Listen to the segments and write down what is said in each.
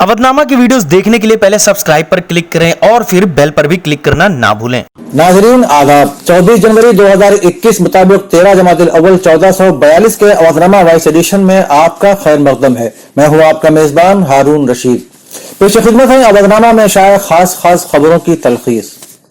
अवधनामा की वीडियोस देखने के लिए पहले सब्सक्राइब पर क्लिक करें और फिर बेल पर भी क्लिक करना ना भूलें। नाजरीन आदाब। 24 जनवरी 2021 मुताबिक 13 जमातिल अव्वल 1442 के अवधनामा वाइस एडिशन में आपका खैर मकदम है। मैं हूँ आपका मेजबान हारून रशीद। पेश खिदमत है अवधनामा में शायद खास खबरों की तलखीस।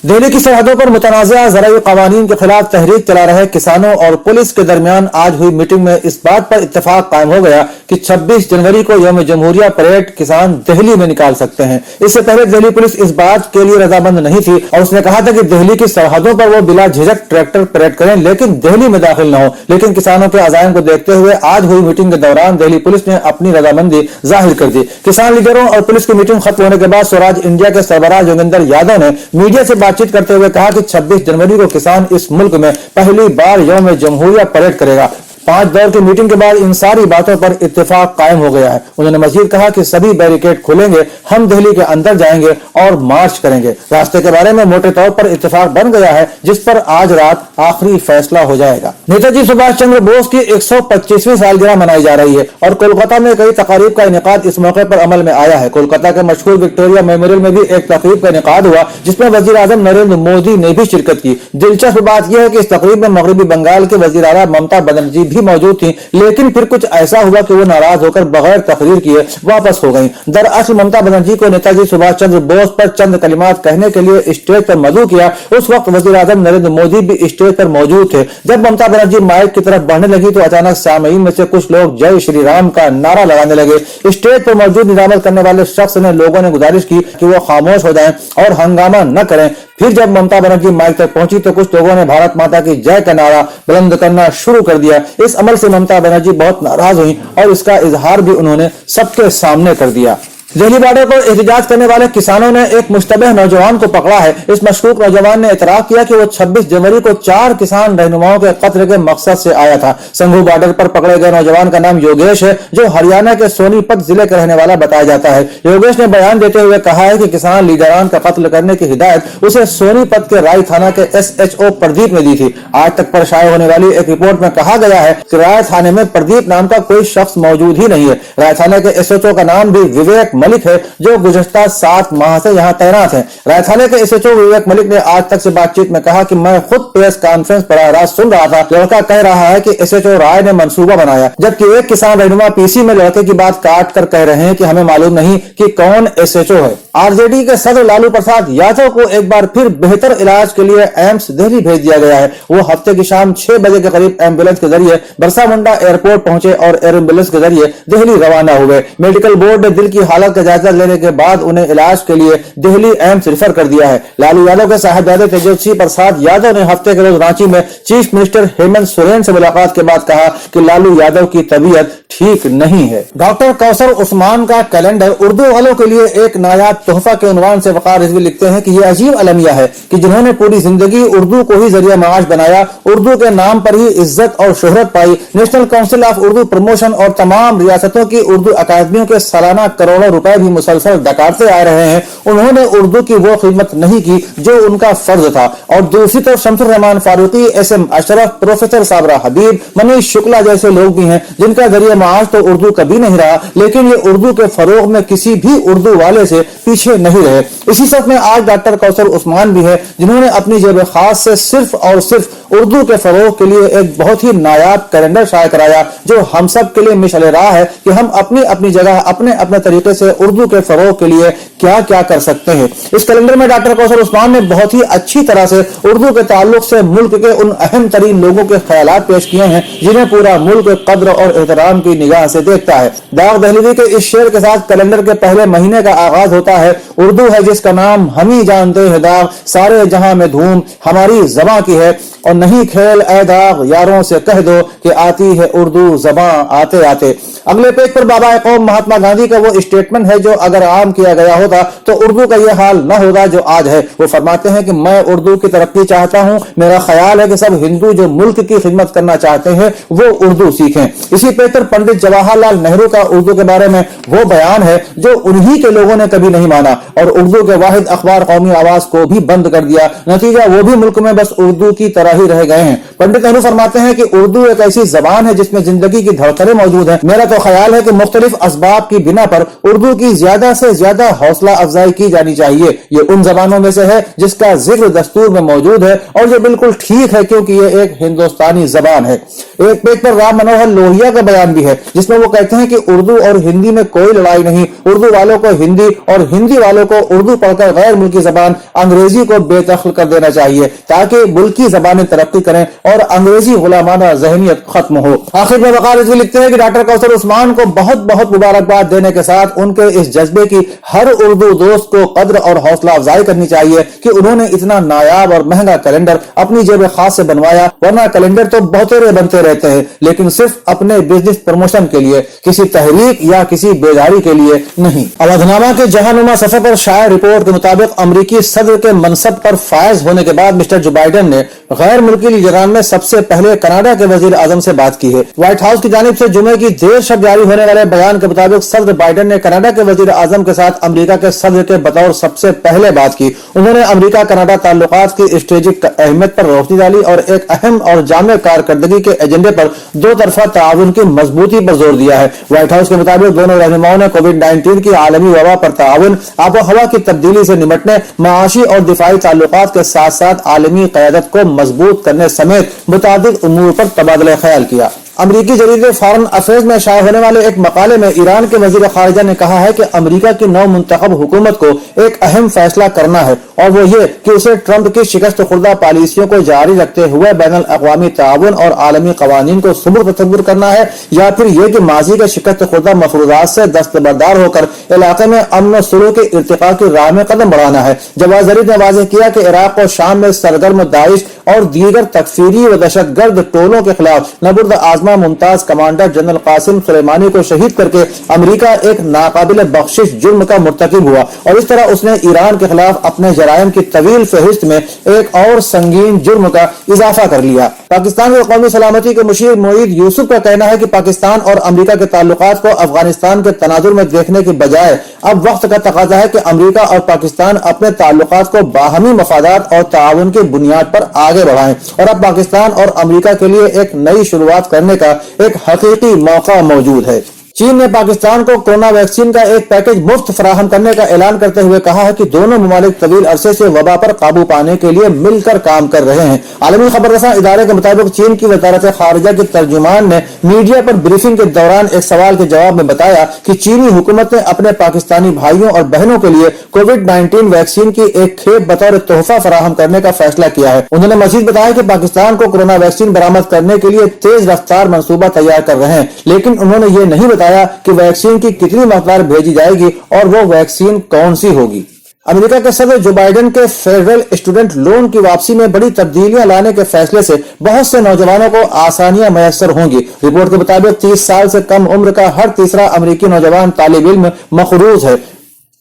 दिल्ली की सरहदों पर मुतनाज़ा ज़राई क़वानीन के खिलाफ तहरीक चला रहे किसानों और पुलिस के दरमियान आज हुई मीटिंग में इस बात पर इत्तेफाक कायम हो गया कि 26 जनवरी को यौम जमहूरिया परेड किसान दिल्ली में निकाल सकते हैं। इससे पहले दिल्ली पुलिस इस बात के लिए रजामंद नहीं थी और उसने कहा था कि दिल्ली की सरहदों पर वो बिला झिझक ट्रैक्टर परेड करें, लेकिन दिल्ली में दाखिल न हो। लेकिन किसानों के अज़ायम को देखते हुए आज हुई मीटिंग के दौरान दिल्ली पुलिस ने अपनी रजामंदी जाहिर कर दी। किसान लीडरों और पुलिस की मीटिंग खत्म होने के बाद स्वराज इंडिया के सरबराह जोगिंदर यादव ने मीडिया से बातचीत करते हुए कहा कि 26 जनवरी को किसान इस मुल्क में पहली बार यौम जमहूरिया परेड करेगा। 5 दौर की मीटिंग के बाद इन सारी बातों पर इत्तेफाक कायम हो गया है। उन्होंने मजीद कहा कि सभी बैरिकेड खुलेंगे, हम दिल्ली के अंदर जाएंगे और मार्च करेंगे। रास्ते के बारे में मोटे तौर पर इत्तेफाक बन गया है, जिस पर आज रात आखिरी फैसला हो जाएगा। नेताजी सुभाष चंद्र बोस की 125वीं सालगिरह मनाई जा रही है और कोलकाता में कई तकारीब का इनेकाद इस मौके पर अमल में आया है। कोलकाता के मशहूर विक्टोरिया मेमोरियल में भी एक तकरीब का इनेकाद हुआ, जिसमें वजीर आजम नरेंद्र मोदी ने भी शिरकत की। दिलचस्प बात यह है कि इस तकरीब में मगरबी बंगाल के वजीर आला ममता बनर्जी भी मौजूद थी, लेकिन फिर कुछ ऐसा हुआ कि वो नाराज होकर बगैर तकरीर किए वापस हो गईं। दरअसल ममता बनर्जी को नेताजी सुभाष चंद्र बोस पर चंद कलिमात कहने के लिए स्टेज पर मदऊ किया। उस वक्त वजीर आजम नरेंद्र मोदी भी स्टेज पर मौजूद थे। जब ममता बनर्जी माइक की तरफ बढ़ने लगी तो अचानक सामईन में से कुछ लोग जय श्री राम का नारा लगाने लगे। स्टेज पर मौजूद निजामत करने वाले शख्स ने लोगों ने गुजारिश की कि वो खामोश हो जाएं और हंगामा न करें। फिर जब ममता बनर्जी माइक तक पहुंची तो कुछ लोगों ने भारत माता की जय का नारा बुलंद करना शुरू कर दिया। इस अमल से ममता बनर्जी बहुत नाराज हुई और इसका इजहार भी उन्होंने सबके सामने कर दिया। दिल्ली बॉर्डर पर एहतजाज करने वाले किसानों ने एक मुश्तबह नौजवान को पकड़ा है। इस मशकूक नौजवान ने इतराफ किया कि वो 26 जनवरी को 4 किसान रहनुमाओं के कत्ल के मकसद से आया था। संघू बॉर्डर पर पकड़े गए नौजवान का नाम योगेश है, जो हरियाणा के सोनीपत जिले का रहने वाला बताया जाता है। योगेश ने बयान देते हुए कहा है कि किसान लीडरान का कत्ल करने की हिदायत उसे सोनीपत के राय थाना के SHO प्रदीप ने दी थी। आज तक पर शाये होने वाली एक रिपोर्ट में कहा गया है कि राय थाने में प्रदीप नाम का कोई शख्स मौजूद ही नहीं है। राय थाने के SHO का नाम भी विवेक मलिक है, जो गुज़श्ता 7 माह से यहाँ तैनात हैं। राय थाने के SHO विवेक मलिक ने आज तक से बातचीत में कहा कि मैं खुद प्रेस कॉन्फ्रेंस पर रात सुन रहा था। लड़का कह रहा है कि SHO राय ने मंसूबा बनाया, जबकि एक किसान रहनुमा PC में लड़के की बात काट कर कह रहे हैं कि हमें मालूम नहीं कि कौन SHO है। RJD के सदर लालू प्रसाद यादव को एक बार फिर बेहतर इलाज के लिए एम्स दिल्ली भेज दिया गया है। वो हफ्ते की शाम 6 बजे के करीब एम्बुलेंस के जरिए बरसा मुंडा एयरपोर्ट पहुंचे और एयर एम्बुलेंस के जरिए दिल्ली रवाना हुए। मेडिकल बोर्ड ने दिल की हालत का जायजा लेने के बाद उन्हें इलाज के लिए दिल्ली एम्स रेफर कर दिया है। लालू यादव के साहिबजादे तेजस्वी प्रसाद यादव ने हफ्ते के रोज रांची में चीफ मिनिस्टर हेमंत सोरेन से मुलाकात के बाद कहा कि लालू यादव की तबीयत ठीक नहीं है। डॉक्टर कौसर उस्मान का कैलेंडर उर्दू वालों के लिए एक नायाब तोहफा के उन्वान से वकार रिजवी लिखते हैं कि यह अजीब अलमिया है कि जिन्होंने पूरी जिंदगी उर्दू को ही जरिया माश बनाया, उर्दू के नाम पर ही इज्जत और शोहरत पाई, National Council of Urdu Promotion और तमाम रियासतों की उर्दू अकादमियों के सालाना करोड़ों रुपए भी मुसलसल डकारते आ रहे हैं, उन्होंने उर्दू की वो खिदमत नहीं की जो उनका फर्ज था। और दूसरी तरफ शमसुर रहमान फारूकी, SM अशरफ, प्रोफेसर साबरा हबीब, मनीष शुक्ला जैसे लोग भी हैं जिनका जरिया माश तो उर्दू कभी नहीं रहा, लेकिन ये उर्दू के फरोग में किसी भी उर्दू वाले से पीछे नहीं रहे। इसी सफ में आज डॉक्टर कौसर उस्मान भी है, जिन्होंने अपनी जेब खास से सिर्फ और सिर्फ उर्दू के फरोग के लिए एक बहुत ही नायाब कैलेंडर शाया कराया, जो हम सब के लिए मिसाल राह है कि हम अपनी अपनी जगह अपने अपने तरीके से उर्दू के फरोग के लिए क्या क्या कर सकते हैं। इस कैलेंडर में डॉक्टर कौसर उस्मान ने बहुत ही अच्छी तरह से उर्दू के ताल्लुक से मुल्क के उन अहम तरीन लोगों के ख्यालात पेश किए हैं जिन्हें पूरा मुल्क कद्र और एहतराम की निगाह से देखता है। दाग दहलवी के इस शेर के साथ कैलेंडर के पहले महीने का आगाज होता है। उर्दू है जिसका नाम हम ही जानते हैं दाग, सारे जहां में धूम हमारी ज़बां की है, और नहीं खेल ऐ दाग यारों से कह दो कि आती है उर्दू ज़बां आते आते। अगले पेज पर बाबा कौम महात्मा गांधी का वो स्टेटमेंट है जो अगर आम किया गया होता तो उर्दू का ये हाल न होगा जो आज है। वो फरमाते हैं कि मैं उर्दू की तरक्की चाहता हूँ, मेरा ख्याल है कि सब हिंदू जो मुल्क की खिदमत करना चाहते हैं वो उर्दू सीखें। इसी पेज पर पंडित जवाहरलाल नेहरू का उर्दू के बारे में वो बयान है जो उन्हीं के लोगों ने कभी नहीं माना और उर्दू के वाहिद अखबार कौमी आवाज को भी बंद कर दिया। नतीजा वो भी मुल्क में बस उर्दू की तरह ही जारी रह गए हैं। पंडित नेहरू फरमाते हैं कि उर्दू एक ऐसी जबान है जिसमें जिंदगी की धड़कनें मौजूद है। मेरा तो ख्याल है कि मुख्तलिफ असबाब की बिना पर उर्दू की ज्यादा से ज्यादा हौसला अफजाई की जानी चाहिए। ये उन जबानों में से है जिसका जिक्र दस्तूर में मौजूद है और ये बिल्कुल ठीक है क्योंकि ये एक हिंदुस्तानी जबान है। एक पेज पर राम मनोहर लोहिया का बयान भी है जिसमें वो कहते हैं कि उर्दू और हिंदी में कोई लड़ाई नहीं, उर्दू वालों को हिंदी और हिंदी वालों को उर्दू पढ़कर गैर मुल्की जबान अंग्रेजी को बेदखल कर देना चाहिए ताकि मुल्की जबानें तरक्की करें और अंग्रेजी गुलामाना ज़हनियत खत्म हो। आखिर में वकार इसलिए लिखते हैं कि डॉक्टर कौसर उस्मान को बहुत बहुत मुबारकबाद देने के साथ उनके इस जज्बे की हर उर्दू दोस्त को कद्र और हौसला अफजाई करनी चाहिए कि उन्होंने इतना नायाब और महंगा कैलेंडर अपनी जेब खास से बनवाया, वरना कैलेंडर तो बहुतेरे बनते रहते हैं लेकिन सिर्फ अपने बिजनेस प्रमोशन के लिए, किसी तहरीक या किसी बेदारी के लिए नहीं। अवधनामा के जहानुमा सफर पर शायर रिपोर्ट के मुताबिक अमरीकी सदर के मनसब पर फायज होने के बाद मिस्टर जो बाइडेन ने गैर मुल्की लीडरान में सबसे पहले कनाडा के वजीर आजम से बात की है। व्हाइट हाउस की जानिब से जुमे की देर शब जारी होने वाले बयान के मुताबिक सदर बाइडेन ने कनाडा के वजीर आजम के साथ अमरीका के सदर के बतौर सबसे पहले बात की। उन्होंने अमरीका कनाडा ताल्लुकात की स्ट्रेटेजिक अहमियत पर रोशनी डाली और एक अहम और जामे कारकर्दगी के एजेंडे पर दो तरफा ताउन की मजबूती पर जोर दिया है। व्हाइट हाउस के मुताबिक दोनों रहनुमाओं ने कोविड-19 की आलमी वबा पर ताउन, आबो हवा की तब्दीली से निपटने, माशी और दिफाई ताल्लुकात के साथ साथ आलमी क़यादत को मजबूत करने समेत मुताबिक उमूर पर तबादला ख्याल किया। अमरीकी जरीदे फॉरेन अफेयर्स में शाया होने वाले एक मकाले में ईरान के वजीर खारिजा ने कहा है कि अमरीका की नौ मुंतखब हुकूमत को एक अहम फैसला करना है और वो ये कि उसे ट्रंप की शिकस्त खुर्दा पॉलिसियों को जारी रखते हुए बैनुल अक़वामी ताउन और आलमी कवानीन को सुबुर तस्वुर करना है या फिर ये कि माजी के शिकस्त खुर्दा मफरूजात से दस्तबरदार होकर इलाके में अमन सुलह के इर्तिका की राह में कदम बढ़ाना है। जवाद ज़रीफ ने वाज़ेह किया कि इराक और शाम में सरगर्म दाइश और दीगर तकफीरी व दहशतगर्द टोलों के खिलाफ नबुर्द आजमा Mumtaz commander general Qasem Sulemani को शहीद करके अमेरिका एक नाकाबिल बख्शिश जुर्म का मुर्तकिब हुआ और इस तरह उसने ईरान के खिलाफ अपने जराइम की तवील फहरिस्त में एक और संगीन जुर्म का इजाफा कर लिया। पाकिस्तान के कौमी सलामती के मुशीर मोईद यूसुफ का कहना है कि पाकिस्तान और अमेरिका के ताल्लुकात को अफगानिस्तान के तनाजुर में देखने की बजाय अब वक्त का तकाजा है कि अमेरिका और पाकिस्तान अपने ताल्लुकात को बाहमी मफादात और ताउन की बुनियाद पर आगे बढ़ाएं और अब पाकिस्तान और अमेरिका के लिए एक नई शुरुआत करने का एक हकीकी मौका मौजूद है। चीन ने पाकिस्तान को कोरोना वैक्सीन का एक पैकेज मुफ्त फराहम करने का ऐलान करते हुए कहा है कि दोनों ममालिक तवील अरसे से वबा पर काबू पाने के लिए मिलकर काम कर रहे हैं। आलमी खबर रसां इदारे के मुताबिक चीन की वजारत खारिजा के तर्जुमान ने मीडिया पर ब्रीफिंग के दौरान एक सवाल के जवाब में बताया कि चीनी हुकूमत ने अपने पाकिस्तानी भाइयों और बहनों के लिए कोविड-19 वैक्सीन की एक खेप बतौर तोहफा फराहम करने का फैसला किया है। उन्होंने मजीद बताया कि पाकिस्तान को कोरोना वैक्सीन बरामद करने के लिए तेज रफ्तार मंसूबा तैयार कर रहे हैं, लेकिन उन्होंने ये नहीं बताया कि वैक्सीन की कितनी मकदार भेजी जाएगी और वो वैक्सीन कौन सी होगी। अमेरिका के सदर जो बाइडेन के फेडरल स्टूडेंट लोन की वापसी में बड़ी तब्दीलियां लाने के फैसले से बहुत से नौजवानों को आसानियां मैसर होंगी। रिपोर्ट के मुताबिक 30 साल से कम उम्र का हर तीसरा अमेरिकी नौजवान तालिब इल्म मखरूज है।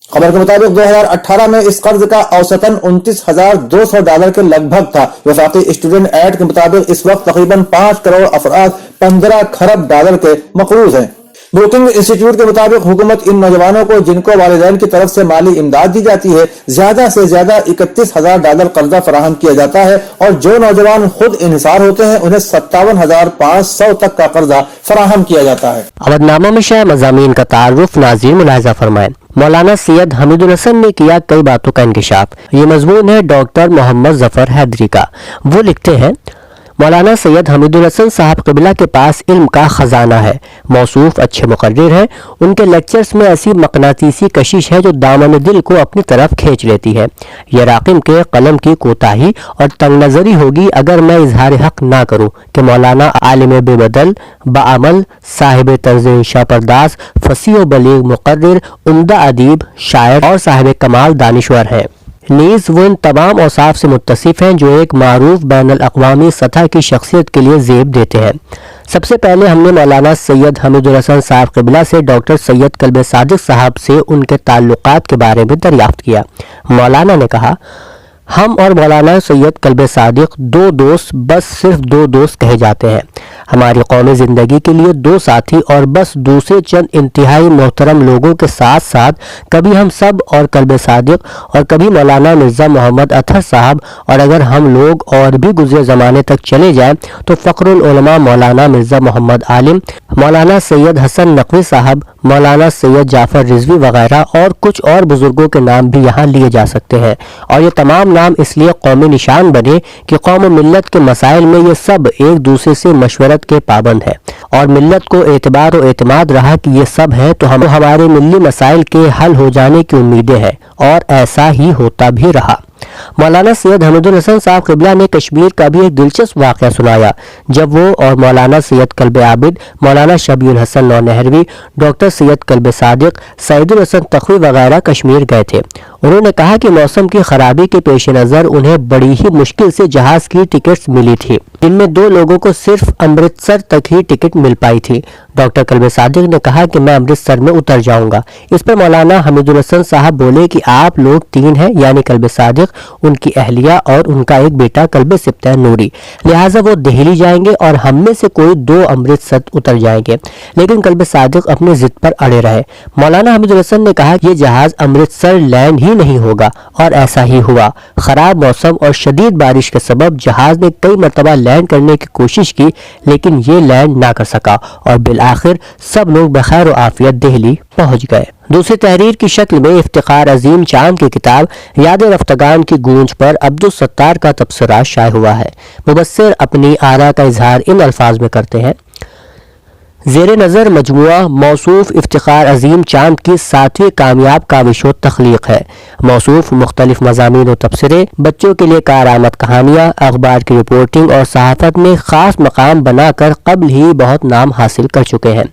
खबर के मुताबिक 2018 में इस कर्ज का औसतन $29,200 के लगभग था। वफाकी स्टूडेंट एक्ट के मुताबिक इस वक्त तकरीबन 5 करोड़ अफराद $15 खरब के मकरूज हैं। ब्रुकिंग इंस्टीट्यूट के मुताबिक हुकूमत इन नौजवानों को जिनको वालिदैन की तरफ से माली इमदाद दी जाती है ज्यादा से ज्यादा $31,000 कर्जा फराहम किया जाता है और जो नौजवान खुद इन्हिसार होते हैं उन्हें 57,500 तक का कर्जा फराहम किया जाता है। अवधनामा में शाया मज़ामीन का तारुफ नाज़रीन मुलाहिज़ा फरमाएं। मौलाना सैयद हमीदुल हसन ने किया कई बातों का इंकिशाफ। ये मजमून है डॉक्टर मोहम्मद जफर हैदरी का। वो लिखते हैं, मौलाना सैयद हमीदुल हसन साहब क़िबला के पास इल्म का खजाना है, मौसूफ अच्छे मुक़र्रिर हैं। उनके लेक्चर्स में ऐसी मकनातीसी कशिश है जो दामन दिल को अपनी तरफ खींच लेती है। ये राकिम के कलम की कोताही और तंग नज़री होगी अगर मैं इजहार हक ना करूं कि मौलाना आलिम बेबदल, बाअमल, साहिब तर्ज़ इंशा पर्दास, फसीह व बलीग मुक़र्रिर, उम्दा अदीब, शायर और साहिब कमाल दानिश्वर हैं। नीज़ वो इन तमाम औसाफ से मुत्तसिफ हैं जो एक मारूफ बैनुल अक़वामी सतह की शख्सियत के लिए ज़ेब देते हैं। सबसे पहले हमने मौलाना सैयद हमीदुल हसन साहब क़िबला से डॉक्टर सैयद कल्बे सादिक साहब से उनके ताल्लुकात के बारे में दरियाफ्त किया। मौलाना ने कहा, हम और मौलाना सैयद कल्बे सादिक दो दोस्त, बस सिर्फ दो दोस्त कहे जाते हैं। ہماری قومی زندگی کے لیے دو ساتھی اور بس دوسرے چند انتہائی محترم لوگوں کے ساتھ ساتھ کبھی ہم سب اور قلب صادق اور کبھی مولانا مرزا محمد اطہر صاحب، اور اگر ہم لوگ اور بھی گزرے زمانے تک چلے جائیں تو فخر العلماء مولانا مرزا محمد عالم، مولانا سید حسن نقوی صاحب، مولانا سید جعفر رضوی وغیرہ اور کچھ اور بزرگوں کے نام بھی یہاں لیے جا سکتے ہیں، اور یہ تمام نام اس لیے قومی نشان بنے کہ قوم و ملت کے مسائل میں یہ سب ایک دوسرے سے مشورت کے پابند ہیں، اور ملت کو اعتبار و اعتماد رہا کہ یہ سب ہیں تو ہمارے ملی مسائل کے حل ہو جانے کی امیدیں ہیں، اور ایسا ہی ہوتا بھی رہا۔ مولانا سید حمید الحسن صاحب قبلہ نے کشمیر کا بھی ایک دلچسپ واقعہ سنایا جب وہ اور مولانا سید قلب عابد، مولانا شبیع الحسن نونہروی، ڈاکٹر سید قلب صادق، سعید الحسن تخوی وغیرہ کشمیر گئے تھے۔ انہوں نے کہا کہ موسم کی خرابی کے پیش نظر انہیں بڑی ہی مشکل سے جہاز کی ٹکٹس ملی تھی، جن میں 2 لوگوں کو صرف امرتسر تک ہی ٹکٹ مل پائی تھی۔ ڈاکٹر قلب صادق نے کہا کہ میں امرتسر میں اتر جاؤں گا۔ اس پر مولانا حمید الحسن صاحب بولے کہ آپ لوگ 3 ہیں، یعنی قلب صادق، ان کی اہلیہ اور ان کا ایک بیٹا قلب سبطہ نوری، لہٰذا وہ دہلی جائیں گے اور ہم میں سے کوئی 2 امرتسر اتر جائیں گے۔ لیکن قلب صادق اپنے ضد پر اڑے رہے۔ مولانا حمید الحسن نے کہا کہ یہ جہاز امرتسر لینڈ ہی نہیں ہوگا، اور ایسا ہی ہوا۔ خراب موسم اور شدید بارش کے سبب جہاز نے کئی مرتبہ لینڈ کرنے کی کوشش کی، لیکن یہ لینڈ نہ کر سکا، اور بالآخر سب لوگ بخیر و عافیت دہلی پہنچ گئے۔ دوسری تحریر کی شکل میں افتخار عظیم چاند کی کتاب یاد رفتگان کی گونج پر عبدالستار کا تبصرہ شائع ہوا ہے۔ مبصر اپنی آراء کا اظہار ان الفاظ میں کرتے ہیں: زیر نظر مجموعہ موصوف افتخار عظیم چاند کی 7ویں کامیاب کاوش و تخلیق ہے۔ موصوف مختلف مضامین و تبصرے، بچوں کے لیے کارآمد کہانیاں، اخبار کی رپورٹنگ اور صحافت میں خاص مقام بنا کر قبل ہی بہت نام حاصل کر چکے ہیں۔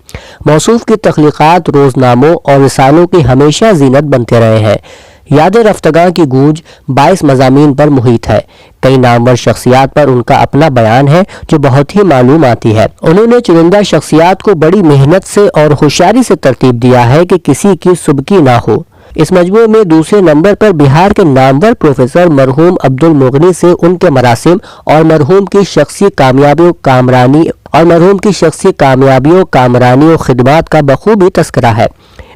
موصوف کی تخلیقات روزناموں اور رسالوں کی ہمیشہ زینت بنتے رہے ہیں۔ یاد رفتگاں کی گونج 22 مضامین پر محیط ہے۔ کئی نامور شخصیات پر ان کا اپنا بیان ہے جو بہت ہی معلوماتی ہے۔ انہوں نے چنندہ شخصیات کو بڑی محنت سے اور ہوشیاری سے ترتیب دیا ہے کہ کسی کی سبکی نہ ہو۔ اس مجموعے میں دوسرے نمبر پر بہار کے نامور پروفیسر مرحوم عبد المغنی سے ان کے مراسم اور مرحوم کی شخصی کامیابیوں کامرانی و خدمات کا بخوبی تذکرہ ہے۔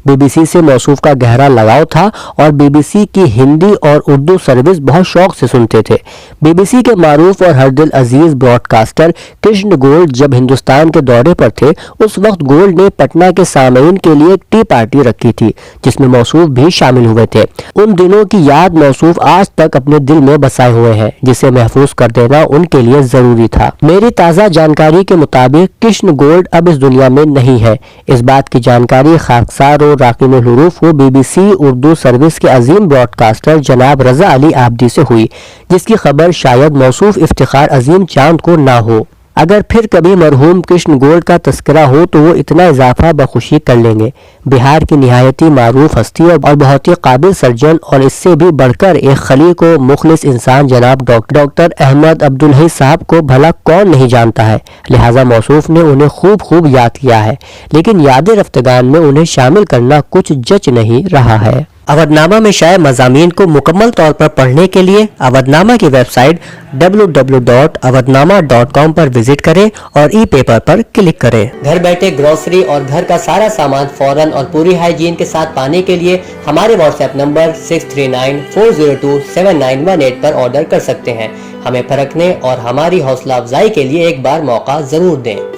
بی بی سی سے موصوف کا گہرا لگاؤ تھا اور بی بی سی کی ہندی اور اردو سروس بہت شوق سے سنتے تھے۔ بی بی سی کے معروف اور ہر دل عزیز براڈ کاسٹر کرشن گولڈ جب ہندوستان کے دورے پر تھے، اس وقت گولڈ نے پٹنہ کے سامعین کے لیے ایک ٹی پارٹی رکھی تھی جس میں موصوف بھی شامل ہوئے تھے۔ ان دنوں کی یاد موصوف آج تک اپنے دل میں بسائے ہوئے ہیں، جسے محفوظ کر دینا ان کے لیے ضروری تھا۔ میری تازہ جانکاری کے مطابق کرشن گولڈ اب اس دنیا میں نہیں ہے۔ اس بات کی جانکاری خاکسار اور راقم الحروف کو B B C Urdu service کے عظیم براڈ کاسٹر جناب رضا علی عابدی سے ہوئی، جس کی خبر شاید موصوف افتخار عظیم چاند کو نہ ہو۔ اگر پھر کبھی مرحوم کرشن گولڈ کا تذکرہ ہو تو وہ اتنا اضافہ بخوشی کر لیں گے۔ بہار کی نہایتی معروف ہستی اور بہت ہی قابل سرجن اور اس سے بھی بڑھ کر ایک خلیق و مخلص انسان جناب ڈاکٹر احمد عبدالحی صاحب کو بھلا کون نہیں جانتا ہے، لہٰذا موصوف نے انہیں خوب یاد کیا ہے، لیکن یاد رفتگان میں انہیں شامل کرنا کچھ جچ نہیں رہا ہے۔ اودھ نامہ میں شائع مضامین کو مکمل طور پر پڑھنے کے لیے اودھ نامہ کی ویب سائٹ www.awadhnama.com پر وزٹ کریں اور ای پیپر پر کلک کریں۔ گھر بیٹھے گروسری اور گھر کا سارا سامان فوراً اور پوری ہائیجین کے ساتھ پانے کے لیے ہمارے واٹس ایپ نمبر 6394027918 پر آرڈر کر سکتے ہیں۔ ہمیں پرکھنے اور ہماری حوصلہ افزائی کے لیے ایک بار موقع ضرور دیں۔